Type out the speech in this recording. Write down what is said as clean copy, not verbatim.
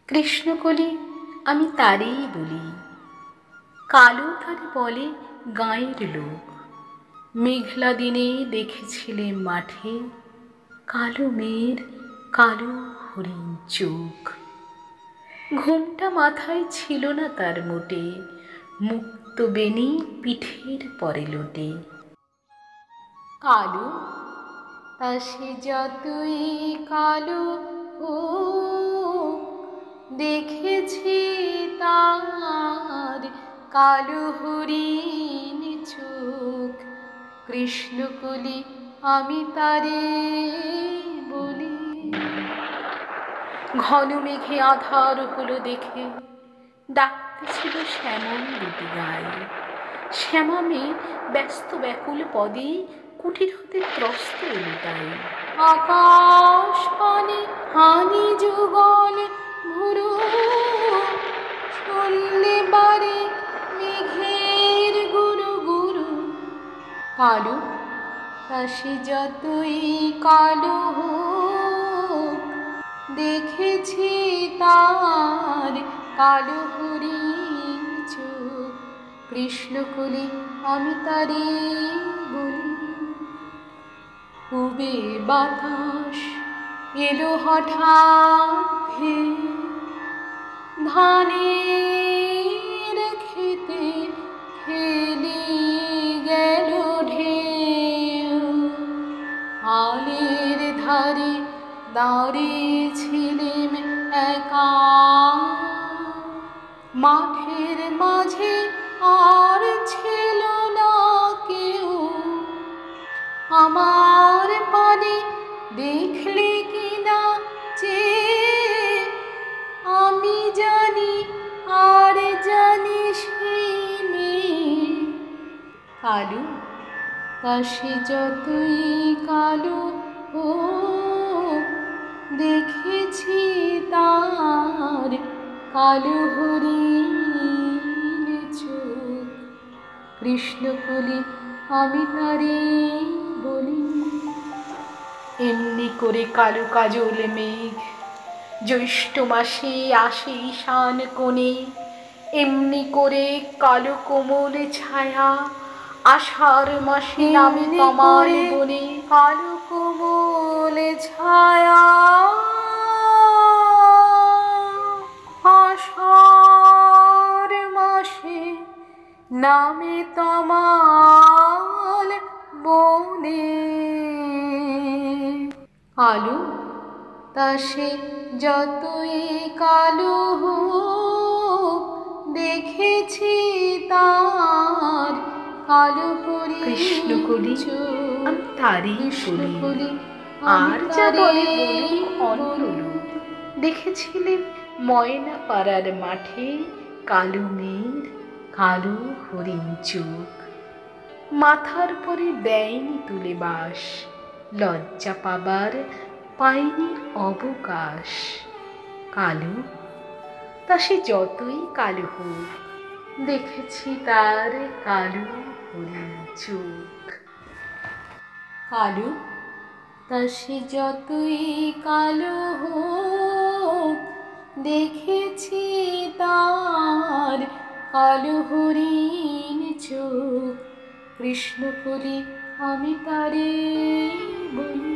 কৃষ্ণকলি আমি তারেই বলি, কালো তারে বলে গাঁয়ের লোক। মেঘলা দিনে দেখেছিলে মাঠে কালো মেয়ের কালো হরিণ চোখ। ঘুমটা মাথায় ছিল না তার মোটে, মুক্ত বেনি পিঠের পরে লোটে। কালো তা সে যতই কালো হোক, দেখেছি তার কালো হরিণ চোখ। কৃষ্ণকলি আমি তারে বলি। ঘন মেঘে আধার হলো দেখে ডাকতেছিল শ্যামল দুটি গায়ে। শ্যামা মেয়ে ব্যস্ত ব্যাকুল পদে কুটির হতে ত্রস্ত এলো তাই। আকাশ পানে হানি যুগল ভুরু, শুনলে বারে মেঘের গুরু গুরু। কালো তা সে যতই কালো হোক, দেখেছি তার কালো হরিণ চোখ। কৃষ্ণকলি আমি তারে বলি। উবে বাতাস এলো হঠাৎ ধেয়ে, ধানের খেতে খেলি গেল ঢেউ। আলের ধারে দাঁড়িয়েছিলেম একা, মাঠের মাঝে আর ছিল না কেউ। আমার পানে দেখলে কিনা যে আমি জানি আর জানি সেই মেয়ে। কালো তা সে যতই কালো হোক, দেখেছি তার কালো হরিণ চোখ। কৃষ্ণকলি আমি তারে বলি। এমনি করে কালো কাজল মেঘ জ্যৈষ্ঠ মাসে আসে ঈশান কোণে, এমনি করে কালো কোমল ছায়া আষাঢ় মাসে নামে তমাল বনে। কালো কোমল ছায়া আষাঢ় মাসে নামে তমাল বনে। কালো তা সে যতই কালো হোক, দেখেছি তার কালো হরিণ। কৃষ্ণকলি আমি তারেই বলি। আর যা বলে বলুক অন্য লোক। দেখেছিলেন ময়না পাড়ার মাঠে কালো মেয়ের কালো হরিণ চোখ। মাথার পরে দেয়নি তুলে বাস, লজ্জা পাবার পায়নি অবকাশ। কালো তা সে যতই কালো হোক, দেখেছি তার কালো হরিণ চোখ। কালো তা সে যতই কালো হোক, দেখেছি তার কালো হরিণ চোখ। কৃষ্ণকলি আমি তারে বলি।